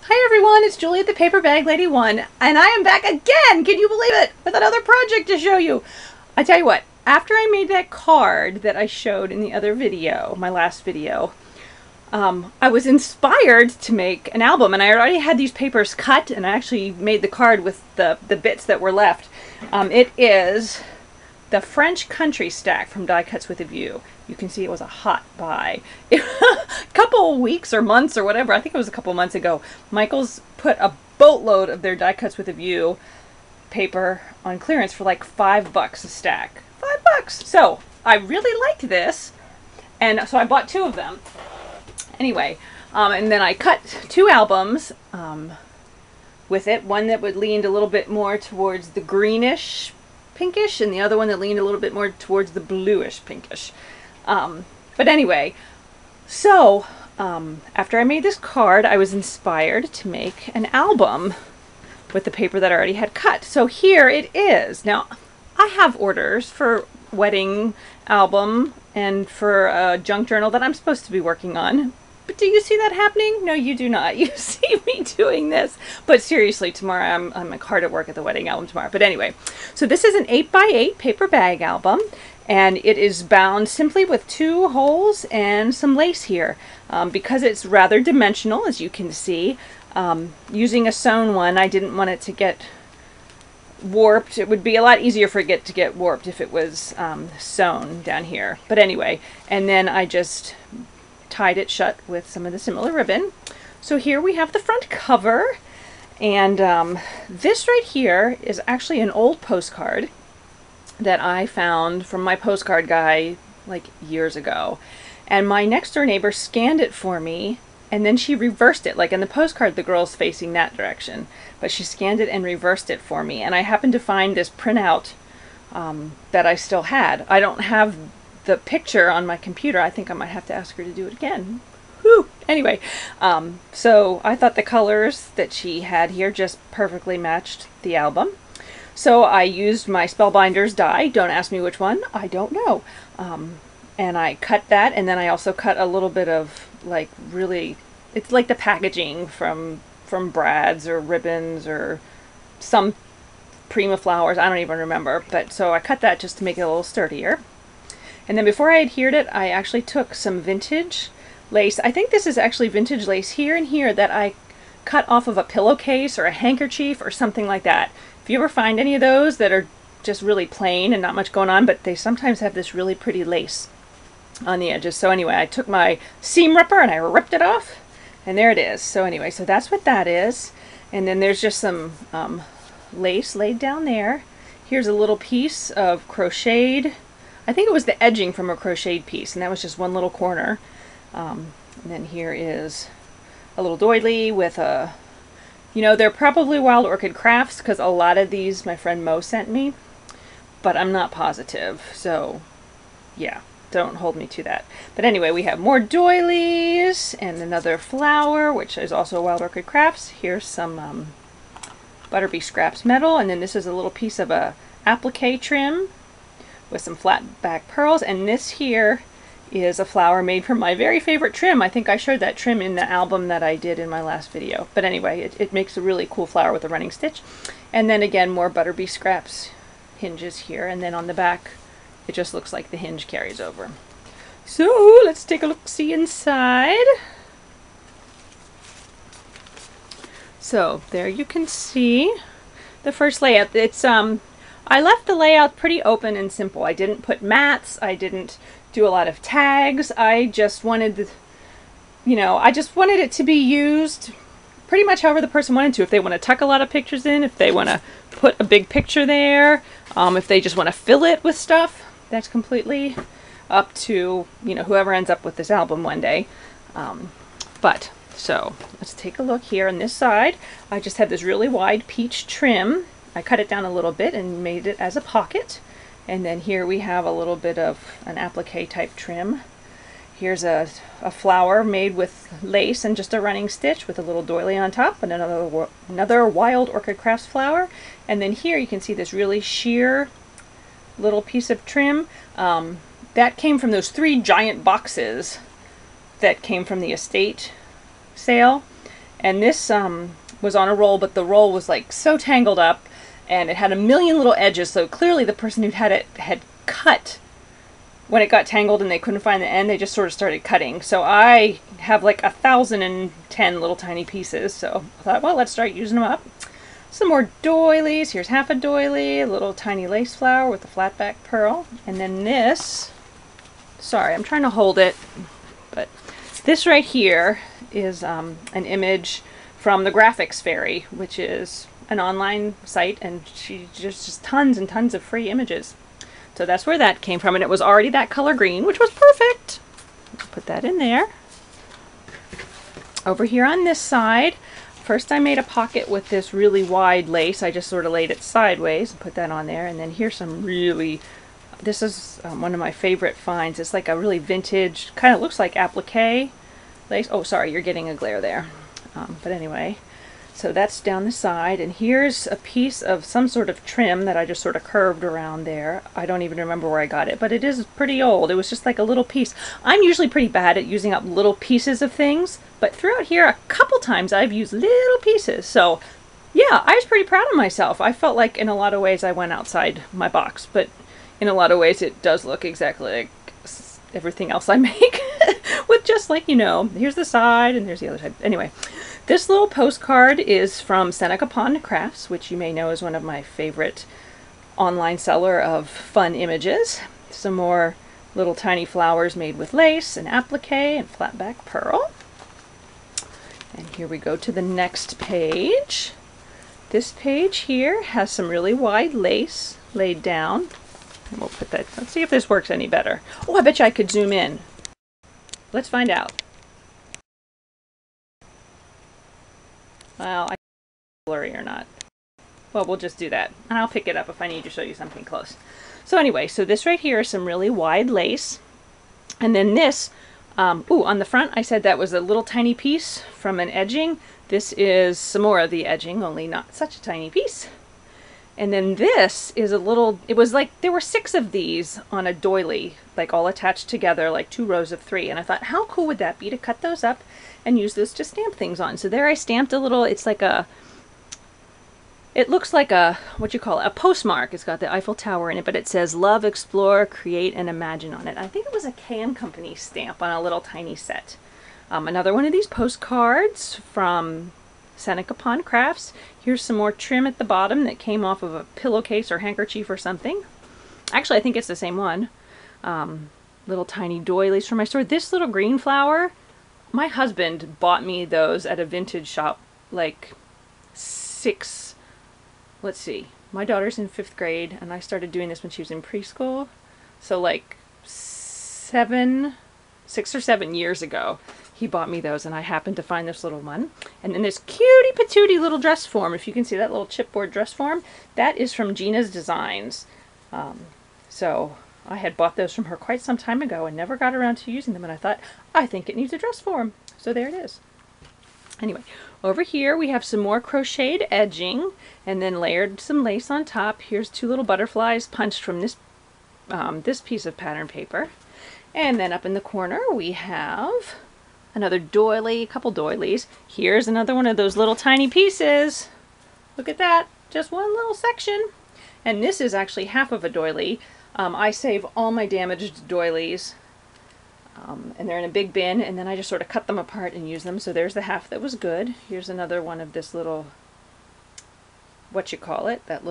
Hi everyone, it's Julie at the Paper Bag Lady 1, and I am back again, can you believe it, with another project to show you. I tell you what, after I made that card that I showed in the other video, my last video, I was inspired to make an album, and I already had these papers cut, and I actually made the card with the bits that were left. It is the French Country Stack from Die Cuts with a View. You can see it was a hot buy. A couple weeks or months or whatever, I think it was a couple months ago, Michaels put a boatload of their Die Cuts with a View paper on clearance for like $5 a stack. $5! So I really liked this, and so I bought 2 of them. Anyway, and then I cut 2 albums with it. One that would leaned a little bit more towards the greenish pinkish, and the other one that leaned a little bit more towards the bluish pinkish. But anyway, so after I made this card, I was inspired to make an album with the paper that I already had cut. So here it is. Now, I have orders for wedding album and for a junk journal that I'm supposed to be working on. But do you see that happening? No, you do not. You see me doing this. But seriously, tomorrow I'm hard at work at the wedding album tomorrow. But anyway, so this is an 8x8 paper bag album, and it is bound simply with 2 holes and some lace here. Because it's rather dimensional, as you can see, using a sewn one, I didn't want it to get warped. It would be a lot easier for it to get warped if it was sewn down here. But anyway, and then I just tied it shut with some of the similar ribbon. So here we have the front cover, and this right here is actually an old postcard that I found from my postcard guy like years ago, and my next door neighbor scanned it for me, and then she reversed it. Like in the postcard, the girl's facing that direction, but she scanned it and reversed it for me, and I happened to find this printout that I still had. I don't have the picture on my computer. I think I might have to ask her to do it again. Whew. Anyway, so I thought the colors that she had here just perfectly matched the album. So I used my Spellbinders die. Don't ask me which one. I don't know. And I cut that, and then I also cut a little bit of like really, it's like the packaging from Brad's or Ribbons or some Prima flowers. I don't even remember. But so I cut that just to make it a little sturdier. And then before I adhered it, I actually took some vintage lace. I think this is actually vintage lace here and here that I cut off of a pillowcase or a handkerchief or something like that. If you ever find any of those that are just really plain and not much going on, but they sometimes have this really pretty lace on the edges. So anyway, I took my seam ripper and I ripped it off, and there it is. So anyway, so that's what that is. And then there's just some lace laid down there. Here's a little piece of crocheted, I think it was the edging from a crocheted piece, and that was just one little corner. And then here is a little doily with a, you know, they're probably Wild Orchid Crafts, because a lot of these my friend Mo sent me, but I'm not positive, so yeah, don't hold me to that. But anyway, we have more doilies and another flower, which is also Wild Orchid Crafts. Here's some Butterbee Scraps metal, and then this is a little piece of a applique trim with some flat back pearls, and this here is a flower made from my very favorite trim. I think I showed that trim in the album that I did in my last video. But anyway, it makes a really cool flower with a running stitch. And then again, more Butterbee Scraps hinges here, and then on the back it just looks like the hinge carries over. So let's take a look-see inside. So there you can see the first layout. It's I left the layout pretty open and simple. I didn't put mats, I didn't do a lot of tags. I just wanted the, you know, I just wanted it to be used pretty much however the person wanted to. If they want to tuck a lot of pictures in, if they want to put a big picture there, if they just want to fill it with stuff, that's completely up to, you know, whoever ends up with this album one day. But so let's take a look here on this side. I just have this really wide peach trim. I cut it down a little bit and made it as a pocket. And then here we have a little bit of an applique type trim. Here's a flower made with lace and just a running stitch with a little doily on top, and another Wild Orchid Crafts flower. And then here you can see this really sheer little piece of trim. That came from those 3 giant boxes that came from the estate sale. And this was on a roll, but the roll was like so tangled up, and it had a million little edges, so clearly the person who had it had cut when it got tangled and they couldn't find the end. They just sort of started cutting. So I have like 1,010 little tiny pieces, so I thought, well, let's start using them up. Some more doilies. Here's half a doily, a little tiny lace flower with a flat back pearl, and then this, sorry, I'm trying to hold it, but this right here is an image from the Graphics Fairy, which is an online site, and she just tons and tons of free images. So that's where that came from, and it was already that color green, which was perfect. Put that in there. Over here on this side, first I made a pocket with this really wide lace. I just sort of laid it sideways and put that on there, and then here's some really, this is one of my favorite finds. It's like a really vintage, kind of looks like applique lace. Oh, sorry, you're getting a glare there. But anyway, so that's down the side, and here's a piece of some sort of trim that I just sort of curved around there. I don't even remember where I got it, but it is pretty old. It was just like a little piece. I'm usually pretty bad at using up little pieces of things, but throughout here a couple times I've used little pieces. So yeah, I was pretty proud of myself. I felt like in a lot of ways I went outside my box, but in a lot of ways it does look exactly like everything else I make with just like, you know, here's the side and there's the other side. Anyway, this little postcard is from Seneca Pond Crafts, which you may know is one of my favorite online seller of fun images. Some more little tiny flowers made with lace and applique and flat back pearl. And here we go to the next page. This page here has some really wide lace laid down. And we'll put that, let's see if this works any better. Oh, I bet you I could zoom in. Let's find out. Well, I blurry or not. Well, we'll just do that. And I'll pick it up if I need to show you something close. So anyway, so this right here is some really wide lace. And then this, ooh, on the front, I said that was a little tiny piece from an edging. This is some more of the edging, only not such a tiny piece. And then this is a little, it was like, there were 6 of these on a doily, like all attached together, like 2 rows of 3. And I thought, how cool would that be to cut those up and use this to stamp things on? So there I stamped a little, it's like a, it looks like a, what you call it, a postmark. It's got the Eiffel Tower in it, but it says love, explore, create, and imagine on it. I think it was a K&M Company stamp on a little tiny set. Another one of these postcards from Seneca Pond Crafts. Here's some more trim at the bottom that came off of a pillowcase or handkerchief or something. Actually, I think it's the same one. Little tiny doilies from my store. This little green flower, my husband bought me those at a vintage shop like 6, let's see, my daughter's in 5th grade and I started doing this when she was in preschool. So like 6 or 7 years ago. He bought me those, and I happened to find this little one. And then this cutie patootie little dress form, if you can see that little chipboard dress form, that is from Gina's Designs. So I had bought those from her quite some time ago and never got around to using them, and I thought, I think it needs a dress form. So there it is. Anyway, over here we have some more crocheted edging, and then layered some lace on top. Here's 2 little butterflies punched from this, this piece of pattern paper. And then up in the corner we have another doily, a couple doilies. Here's another one of those little tiny pieces. Look at that, just one little section. And this is actually half of a doily. I save all my damaged doilies, and they're in a big bin, and then I just sort of cut them apart and use them. So there's the half that was good. Here's another one of this little, what you call it, that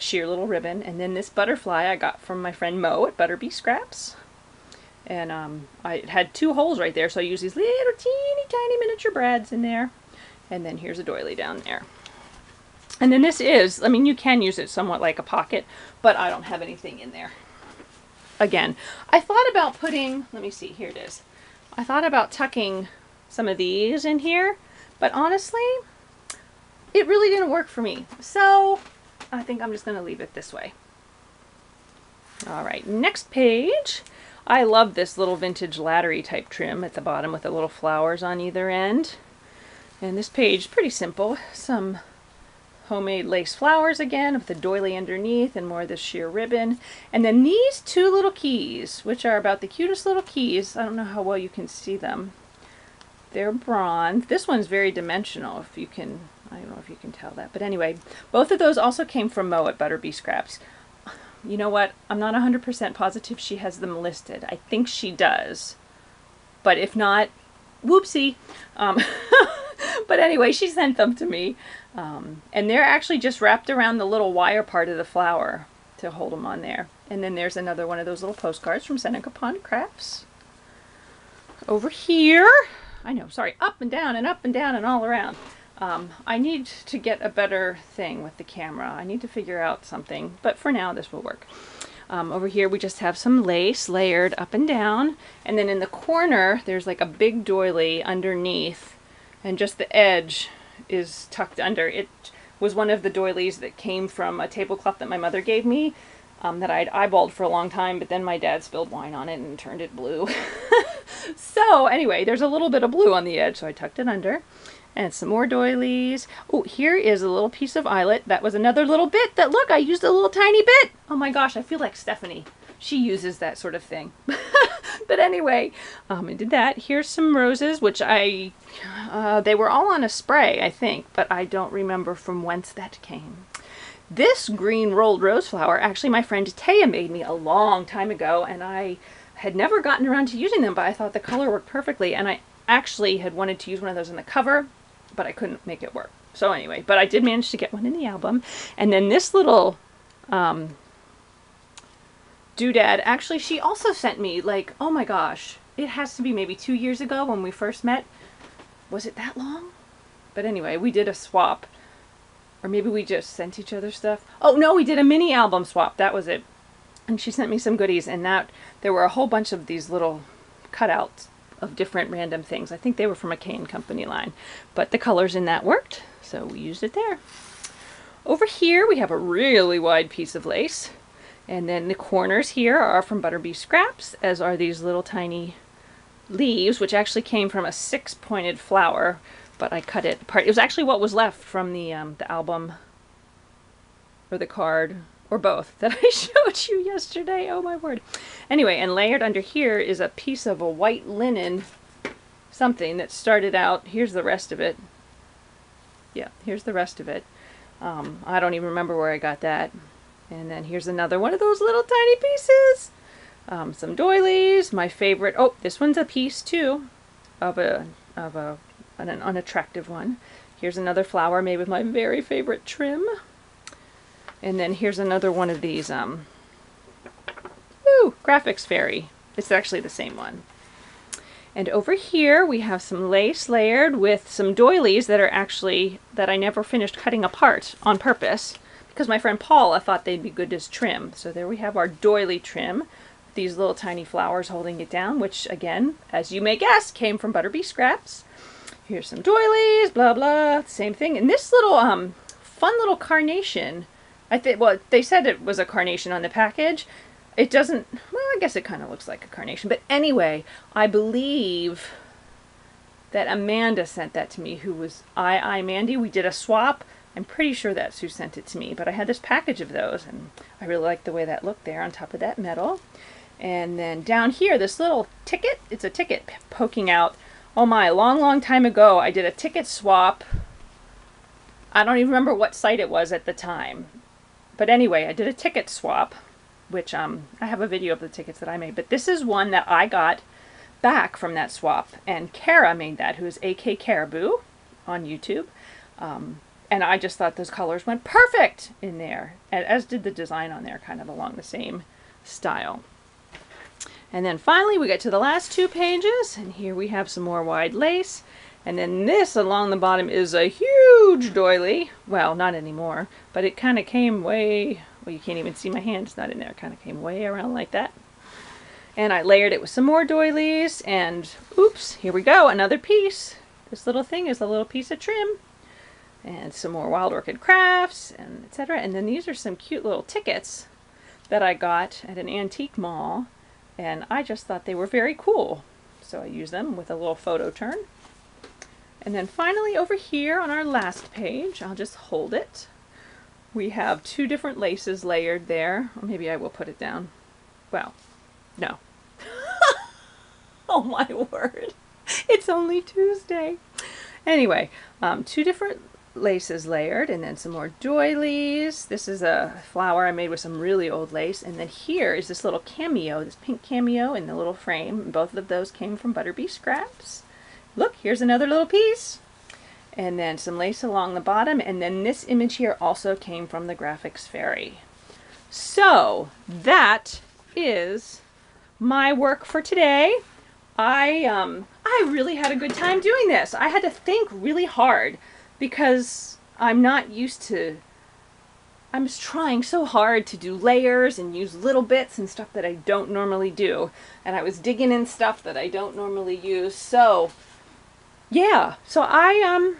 sheer little ribbon. And then this butterfly I got from my friend Mo at Butterbee Scraps. And it had 2 holes right there, so I used these little teeny tiny miniature brads in there. And then here's a doily down there. And then this is, I mean, you can use it somewhat like a pocket, but I don't have anything in there. Again, I thought about putting, let me see, here it is. I thought about tucking some of these in here, but honestly, it really didn't work for me. So I think I'm just going to leave it this way. All right, next page. I love this little vintage laddery type trim at the bottom with the little flowers on either end. And this page, pretty simple. Some homemade lace flowers again with the doily underneath and more of this sheer ribbon. And then these 2 little keys, which are about the cutest little keys. I don't know how well you can see them. They're bronze. This one's very dimensional, if you can, I don't know if you can tell that. But anyway, both of those also came from Mo at Butterbee Scraps. You know what? I'm not 100% positive she has them listed. I think she does. But if not, whoopsie. But anyway, she sent them to me. And they're actually just wrapped around the little wire part of the flower to hold them on there. And then there's another one of those little postcards from Seneca Pond Crafts. Over here, I know, sorry, up and down and all around. I need to get a better thing with the camera. I need to figure out something, but for now this will work. Over here we just have some lace layered up and down, and then in the corner there's like a big doily underneath, and just the edge is tucked under. It was one of the doilies that came from a tablecloth that my mother gave me, that I'd eyeballed for a long time, but then my dad spilled wine on it and turned it blue. So anyway, there's a little bit of blue on the edge, so I tucked it under. And some more doilies. Oh, here is a little piece of eyelet. That was another little bit that, look, I used a little tiny bit. Oh my gosh, I feel like Stephanie. She uses that sort of thing. But anyway, I did that. Here's some roses, which they were all on a spray, I think, but I don't remember from whence that came. This green rolled rose flower, actually my friend Taya made me a long time ago, and I had never gotten around to using them, but I thought the color worked perfectly, and I actually had wanted to use one of those in the cover, but I couldn't make it work. So anyway, but I did manage to get one in the album. And then this little doodad, actually she also sent me, like, oh my gosh, it has to be maybe 2 years ago when we first met. Was it that long? But anyway, we did a swap. Or maybe we just sent each other stuff. Oh no, we did a mini album swap, that was it. And she sent me some goodies, and that there were a whole bunch of these little cutouts of different random things. I think they were from a Kane Company line, but the colors in that worked, so we used it there. Over here we have a really wide piece of lace, and then the corners here are from Butterbee Scraps, as are these little tiny leaves, which actually came from a 6-pointed flower, but I cut it apart. It was actually what was left from the album, or the card, or both, that I showed you yesterday. Oh my word. Anyway, and layered under here is a piece of a white linen something that started out, here's the rest of it. Yeah, here's the rest of it. I don't even remember where I got that. And then here's another one of those little tiny pieces. Some doilies, my favorite. Oh, this one's a piece too of an unattractive one. Here's another flower made with my very favorite trim. And then here's another one of these, Graphics Fairy. It's actually the same one. And over here we have some lace layered with some doilies that are actually, that I never finished cutting apart on purpose, because my friend Paula thought they'd be good as trim. So there we have our doily trim. These little tiny flowers holding it down, which again, as you may guess, came from Butterbee Scraps. Here's some doilies, blah blah, same thing. And this little fun little carnation, well, they said it was a carnation on the package. It doesn't, well, I guess it kind of looks like a carnation. But anyway, I believe that Amanda sent that to me, who was Mandy. We did a swap. I'm pretty sure that's who sent it to me. But I had this package of those, and I really liked the way that looked there on top of that metal. And then down here, this little ticket, it's a ticket poking out. Oh my, long time ago, I did a ticket swap. I don't even remember what site it was at the time. But anyway, I did a ticket swap, which I have a video of the tickets that I made. But this is one that I got back from that swap. And Kara made that, who is AK Caribou on YouTube. And I just thought those colors went perfect in there. As did the design on there, kind of along the same style. And then finally we get to the last 2 pages, and here we have some more wide lace. And then this along the bottom is a huge doily. Well, not anymore, but it kind of came way, well, you can't even see my hand, it's not in there. It kind of came way around like that. And I layered it with some more doilies, and oops, here we go, another piece. This little thing is a little piece of trim. And some more Wild Orchid Crafts, and etc. And then these are some cute little tickets that I got at an antique mall, and I just thought they were very cool. So I used them with a little photo turn. And then finally over here on our last page, I'll just hold it. We have 2 different laces layered there. Or maybe I will put it down. Well, no. Oh my word. It's only Tuesday. Anyway, two different laces layered, and then some more doilies. This is a flower I made with some really old lace, and then here is this little cameo, this pink cameo in the little frame. Both of those came from Butterbee Scraps. Look, here's another little piece. And then some lace along the bottom, and then this image here also came from the Graphics Fairy. So that is my work for today. I really had a good time doing this. I had to think really hard because I'm not used to, I'm just trying so hard to do layers and use little bits and stuff that I don't normally do. And I was digging in stuff that I don't normally use. So yeah, so I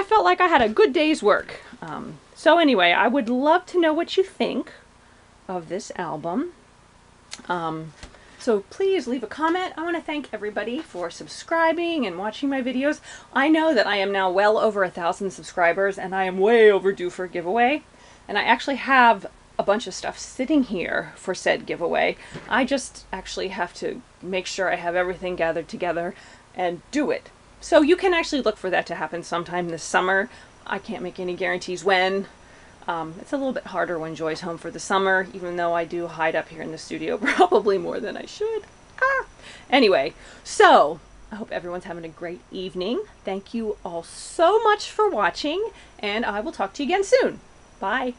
felt like I had a good day's work. So anyway, I would love to know what you think of this album. So please leave a comment. I want to thank everybody for subscribing and watching my videos. I know that I am now well over 1,000 subscribers and I am way overdue for a giveaway. And I actually have a bunch of stuff sitting here for said giveaway. I just actually have to make sure I have everything gathered together and do it. So you can actually look for that to happen sometime this summer. I can't make any guarantees when. It's a little bit harder when Joy's home for the summer, even though I do hide up here in the studio probably more than I should. Anyway, so I hope everyone's having a great evening. Thank you all so much for watching, and I will talk to you again soon. Bye.